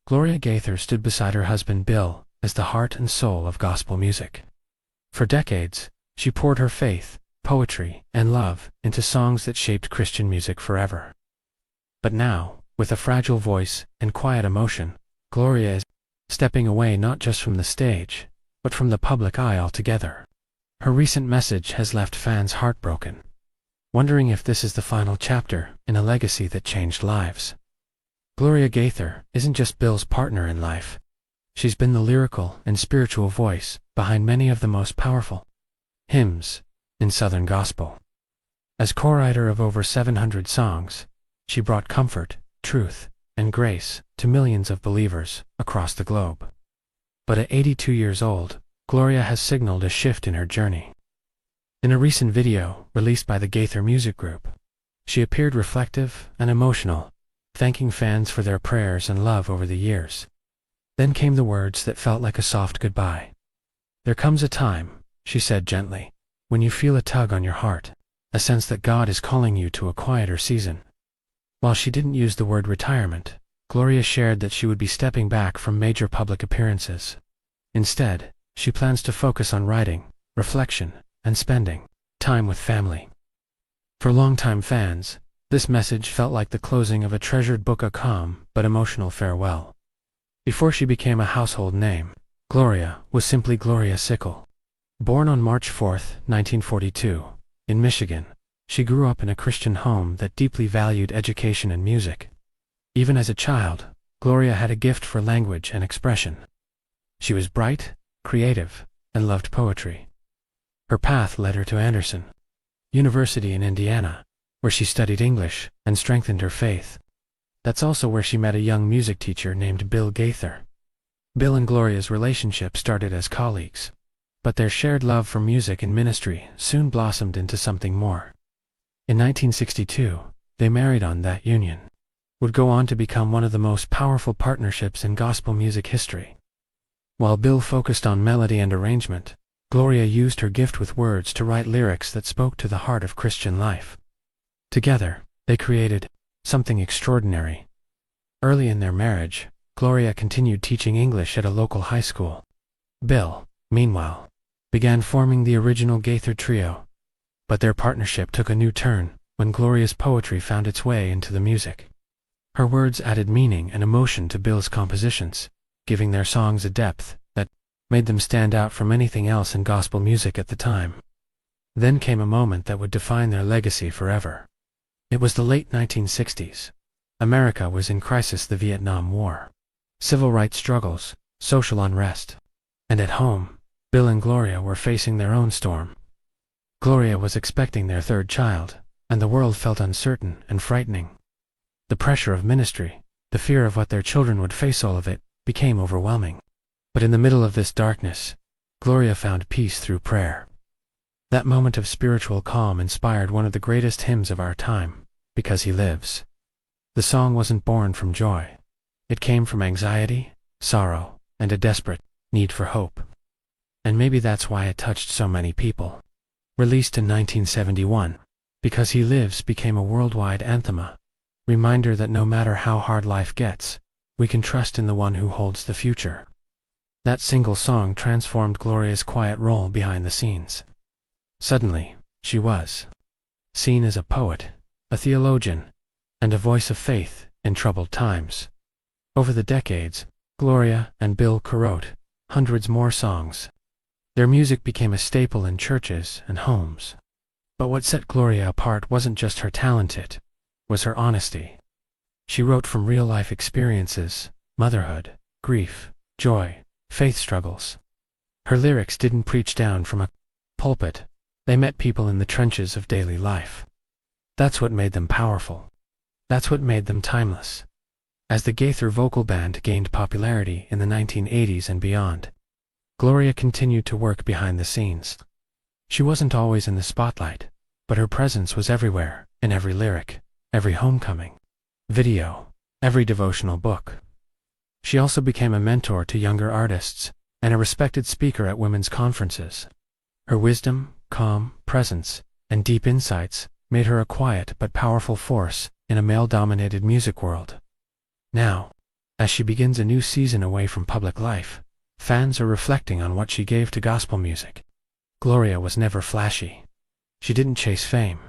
Gloria Gaither stood beside her husband Bill as the heart and soul of gospel music. For decades, she poured her faith, poetry, and love into songs that shaped Christian music forever. But now, with a fragile voice and quiet emotion, Gloria is stepping away not just from the stage, but from the public eye altogether. Her recent message has left fans heartbroken, wondering if this is the final chapter in a legacy that changed lives. Gloria Gaither isn't just Bill's partner in life. She's been the lyrical and spiritual voice behind many of the most powerful hymns in Southern gospel. As co-writer of over 700 songs, she brought comfort, truth, and grace to millions of believers across the globe. But at 82 years old, Gloria has signaled a shift in her journey. In a recent video released by the Gaither Music Group, she appeared reflective and emotional, thanking fans for their prayers and love over the years. Then came the words that felt like a soft goodbye. "There comes a time," she said gently, "when you feel a tug on your heart, a sense that God is calling you to a quieter season." While she didn't use the word retirement, Gloria shared that she would be stepping back from major public appearances. Instead, she plans to focus on writing, reflection, and spending time with family. For longtime fans, this message felt like the closing of a treasured book, a calm but emotional farewell. Before she became a household name, Gloria was simply Gloria Sickle. Born on March 4, 1942, in Michigan, she grew up in a Christian home that deeply valued education and music. Even as a child, Gloria had a gift for language and expression. She was bright, creative, and loved poetry. Her path led her to Anderson University in Indiana, where she studied English and strengthened her faith. That's also where she met a young music teacher named Bill Gaither. Bill and Gloria's relationship started as colleagues, but their shared love for music and ministry soon blossomed into something more. In 1962, they married. On that union would go on to become one of the most powerful partnerships in gospel music history. While Bill focused on melody and arrangement, Gloria used her gift with words to write lyrics that spoke to the heart of Christian life. Together, they created something extraordinary. Early in their marriage, Gloria continued teaching English at a local high school. Bill, meanwhile, began forming the original Gaither trio. But their partnership took a new turn when Gloria's poetry found its way into the music. Her words added meaning and emotion to Bill's compositions, giving their songs a depth that made them stand out from anything else in gospel music at the time. Then came a moment that would define their legacy forever. It was the late 1960s. America was in crisis: the Vietnam War, civil rights struggles, social unrest. And at home, Bill and Gloria were facing their own storm. Gloria was expecting their third child, and the world felt uncertain and frightening. The pressure of ministry, the fear of what their children would face, all of it became overwhelming. But in the middle of this darkness, Gloria found peace through prayer. That moment of spiritual calm inspired one of the greatest hymns of our time, "Because He Lives." The song wasn't born from joy. It came from anxiety, sorrow, and a desperate need for hope. And maybe that's why it touched so many people. Released in 1971, "Because He Lives" became a worldwide anthem, a reminder that no matter how hard life gets, we can trust in the one who holds the future. That single song transformed Gloria's quiet role behind the scenes. Suddenly, she was seen as a poet, a theologian, and a voice of faith in troubled times. Over the decades, Gloria and Bill co-wrote hundreds more songs. Their music became a staple in churches and homes. But what set Gloria apart wasn't just her talent, it was her honesty. She wrote from real-life experiences: motherhood, grief, joy, faith struggles. Her lyrics didn't preach down from a pulpit. They met people in the trenches of daily life. That's what made them powerful. That's what made them timeless. As the Gaither vocal band gained popularity in the 1980s and beyond, Gloria continued to work behind the scenes. She wasn't always in the spotlight, but her presence was everywhere, in every lyric, every homecoming video, every devotional book. She also became a mentor to younger artists and a respected speaker at women's conferences. Her wisdom, calm presence, and deep insights made her a quiet but powerful force in a male-dominated music world. Now, As she begins a new season away from public life, fans are reflecting on what she gave to gospel music. Gloria was never flashy. She didn't chase fame.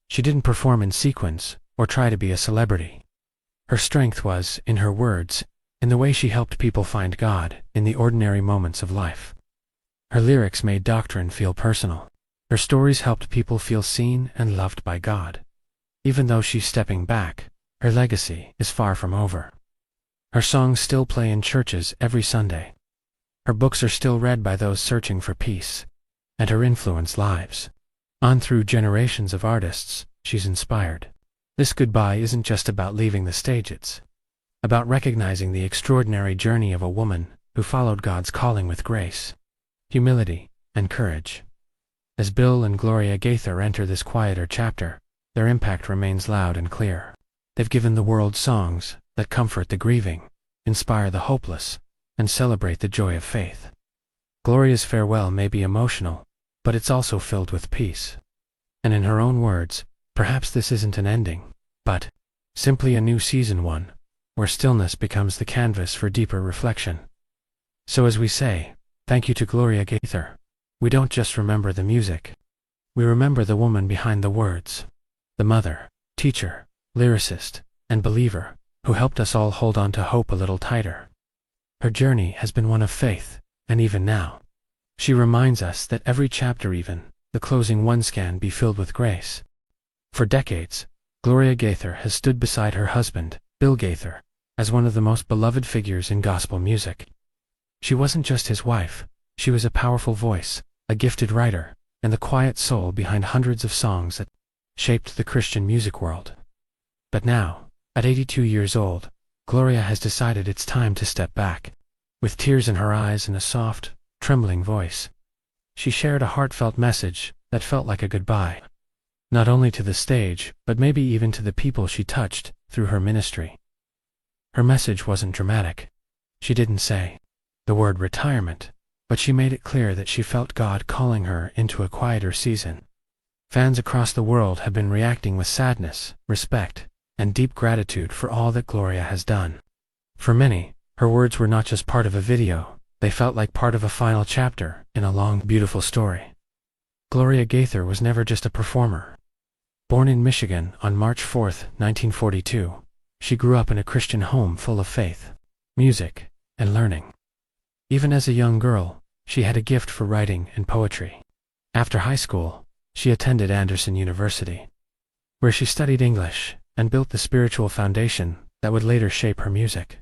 She didn't perform in sequins or try to be a celebrity. Her strength was, in her words, in the way she helped people find God in the ordinary moments of life. Her lyrics made doctrine feel personal. Her stories helped people feel seen and loved by God. Even though she's stepping back, her legacy is far from over. Her songs still play in churches every Sunday. Her books are still read by those searching for peace, and her influence lives on through generations of artists she's inspired. This goodbye isn't just about leaving the stage, it's about recognizing the extraordinary journey of a woman who followed God's calling with grace, humility, and courage. As Bill and Gloria Gaither enter this quieter chapter, their impact remains loud and clear. They've given the world songs that comfort the grieving, inspire the hopeless, and celebrate the joy of faith. Gloria's farewell may be emotional, but it's also filled with peace. And in her own words, perhaps this isn't an ending, but simply a new season one, where stillness becomes the canvas for deeper reflection. So as we say, thank you to Gloria Gaither, we don't just remember the music. We remember the woman behind the words, the mother, teacher, lyricist, and believer, who helped us all hold on to hope a little tighter. Her journey has been one of faith, and even now, she reminds us that every chapter, even the closing ones, can be filled with grace. For decades, Gloria Gaither has stood beside her husband, Bill Gaither, as one of the most beloved figures in gospel music. She wasn't just his wife, she was a powerful voice, a gifted writer, and the quiet soul behind hundreds of songs that shaped the Christian music world. But now, at 82 years old, Gloria has decided it's time to step back. With tears in her eyes and a soft, trembling voice, she shared a heartfelt message that felt like a goodbye. Not only to the stage, but maybe even to the people she touched through her ministry. Her message wasn't dramatic. She didn't say the word retirement, but she made it clear that she felt God calling her into a quieter season. Fans across the world have been reacting with sadness, respect, and deep gratitude for all that Gloria has done. For many, her words were not just part of a video, they felt like part of a final chapter in a long, beautiful story. Gloria Gaither was never just a performer. Born in Michigan on March 4, 1942, she grew up in a Christian home full of faith, music, and learning. Even as a young girl, she had a gift for writing and poetry. After high school, she attended Anderson University, where she studied English and built the spiritual foundation that would later shape her music.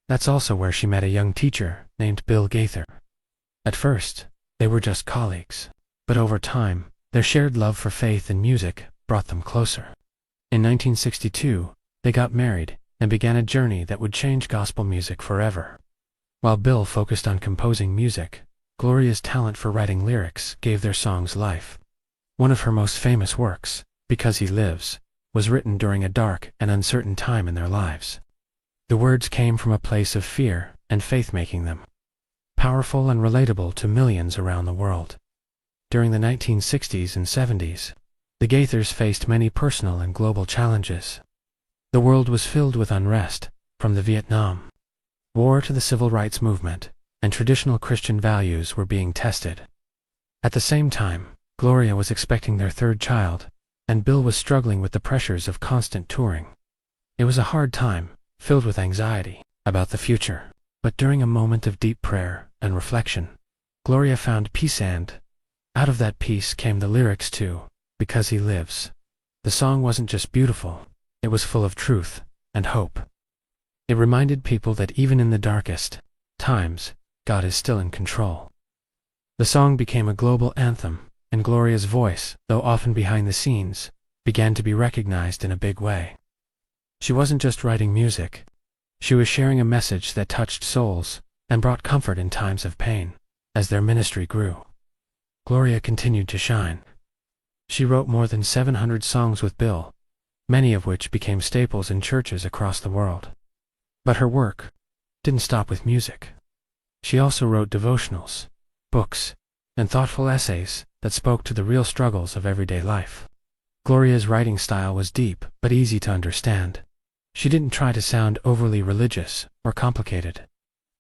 That's also where she met a young teacher named Bill Gaither. At first, they were just colleagues, but over time, their shared love for faith and music brought them closer. In 1962, they got married and began a journey that would change gospel music forever. While Bill focused on composing music, Gloria's talent for writing lyrics gave their songs life. One of her most famous works, Because He Lives, was written during a dark and uncertain time in their lives. The words came from a place of fear and faith, making them powerful and relatable to millions around the world. During the 1960s and 70s, the Gaithers faced many personal and global challenges. The world was filled with unrest, from the Vietnam War to the Civil Rights Movement, and traditional Christian values were being tested. At the same time, Gloria was expecting their third child, and Bill was struggling with the pressures of constant touring. It was a hard time, filled with anxiety about the future, but during a moment of deep prayer and reflection, Gloria found peace, and out of that peace came the lyrics to Because He Lives. The song wasn't just beautiful, it was full of truth and hope. It reminded people that even in the darkest times, God is still in control. The song became a global anthem, and Gloria's voice, though often behind the scenes, began to be recognized in a big way. She wasn't just writing music. She was sharing a message that touched souls and brought comfort in times of pain. As their ministry grew, Gloria continued to shine. She wrote more than 700 songs with Bill, many of which became staples in churches across the world. But her work didn't stop with music. She also wrote devotionals, books, and thoughtful essays that spoke to the real struggles of everyday life. Gloria's writing style was deep but easy to understand. She didn't try to sound overly religious or complicated.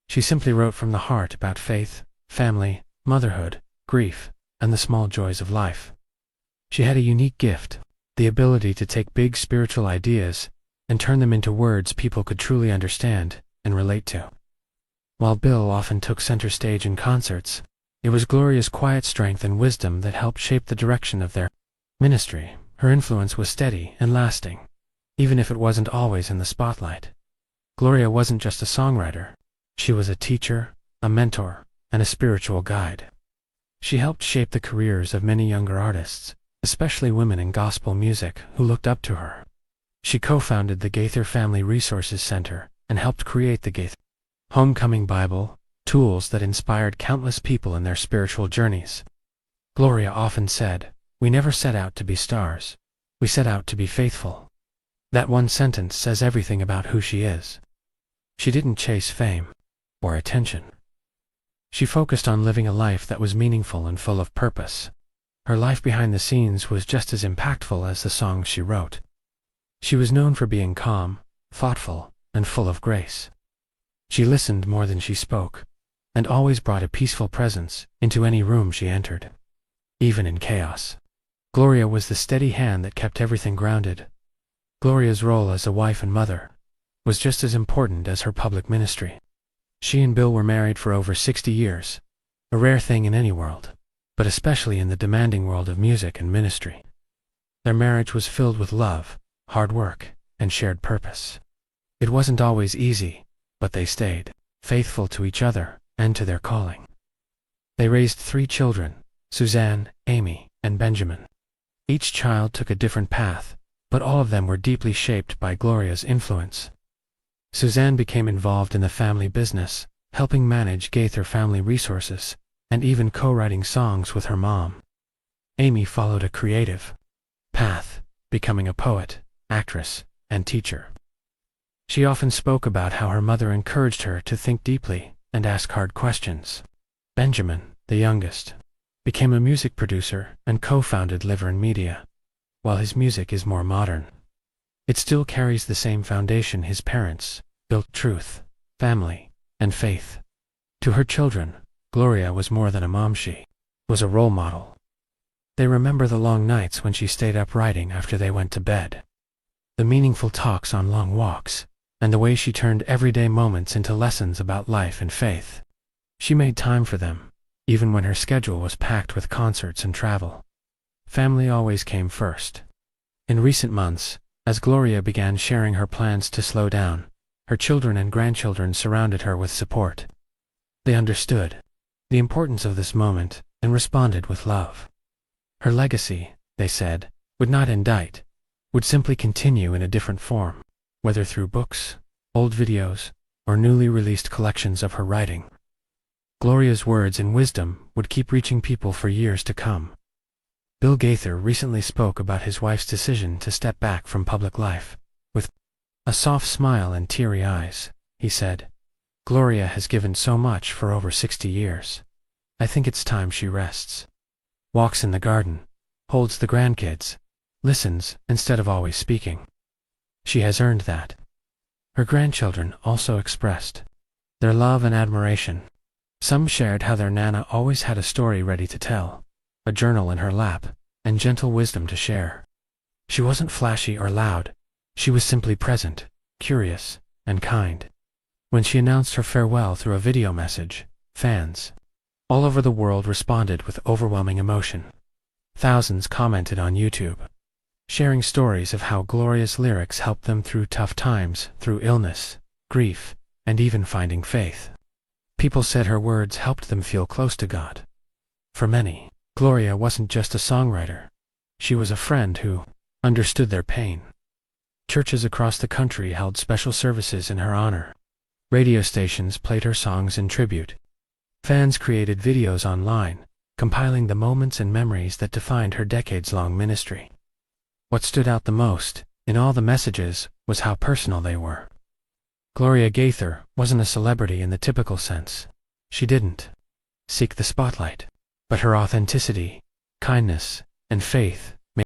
She simply wrote from the heart about faith, family, motherhood, grief, and the small joys of life. She had a unique gift, the ability to take big spiritual ideas and turn them into words people could truly understand and relate to. While Bill often took center stage in concerts, it was Gloria's quiet strength and wisdom that helped shape the direction of their ministry. Her influence was steady and lasting, even if it wasn't always in the spotlight. Gloria wasn't just a songwriter. She was a teacher, a mentor, and a spiritual guide. She helped shape the careers of many younger artists, especially women in gospel music who looked up to her. She co-founded the Gaither Family Resources Center and helped create the Gaither Homecoming Bible, tools that inspired countless people in their spiritual journeys. Gloria often said, "We never set out to be stars. We set out to be faithful." That one sentence says everything about who she is. She didn't chase fame or attention. She focused on living a life that was meaningful and full of purpose. Her life behind the scenes was just as impactful as the songs she wrote. She was known for being calm, thoughtful, and full of grace. She listened more than she spoke, and always brought a peaceful presence into any room she entered. Even in chaos, Gloria was the steady hand that kept everything grounded. Gloria's role as a wife and mother was just as important as her public ministry. She and Bill were married for over 60 years, a rare thing in any world, but especially in the demanding world of music and ministry. Their marriage was filled with love, hard work, and shared purpose. It wasn't always easy, but they stayed faithful to each other and to their calling. They raised 3 children, Suzanne, Amy, and Benjamin. Each child took a different path, but all of them were deeply shaped by Gloria's influence. Suzanne became involved in the family business, helping manage Gaither Family Resources, and even co-writing songs with her mom. Amy followed a creative path, becoming a poet, actress, and teacher. She often spoke about how her mother encouraged her to think deeply and ask hard questions. Benjamin, the youngest, became a music producer and co-founded Liver and Media. While his music is more modern, it still carries the same foundation his parents built: truth, family, and faith. To her children, Gloria was more than a mom, she was a role model. They remember the long nights when she stayed up writing after they went to bed, the meaningful talks on long walks, and the way she turned everyday moments into lessons about life and faith. She made time for them, even when her schedule was packed with concerts and travel. Family always came first. In recent months, as Gloria began sharing her plans to slow down, her children and grandchildren surrounded her with support. They understood the importance of this moment and responded with love. Her legacy, they said, would not indict, would simply continue in a different form, whether through books, old videos, or newly released collections of her writing. Gloria's words and wisdom would keep reaching people for years to come. Bill Gaither recently spoke about his wife's decision to step back from public life. With a soft smile and teary eyes, he said, "Gloria has given so much for over 60 years. I think it's time she rests. Walks in the garden, holds the grandkids, listens instead of always speaking. She has earned that." Her grandchildren also expressed their love and admiration. Some shared how their Nana always had a story ready to tell, a journal in her lap, and gentle wisdom to share. She wasn't flashy or loud. She was simply present, curious, and kind. When she announced her farewell through a video message, fans all over the world responded with overwhelming emotion. Thousands commented on YouTube, sharing stories of how Gloria's lyrics helped them through tough times, through illness, grief, and even finding faith. People said her words helped them feel close to God. For many, Gloria wasn't just a songwriter. She was a friend who understood their pain. Churches across the country held special services in her honor. Radio stations played her songs in tribute. Fans created videos online, compiling the moments and memories that defined her decades-long ministry. What stood out the most, in all the messages, was how personal they were. Gloria Gaither wasn't a celebrity in the typical sense. She didn't seek the spotlight, but her authenticity, kindness, and faith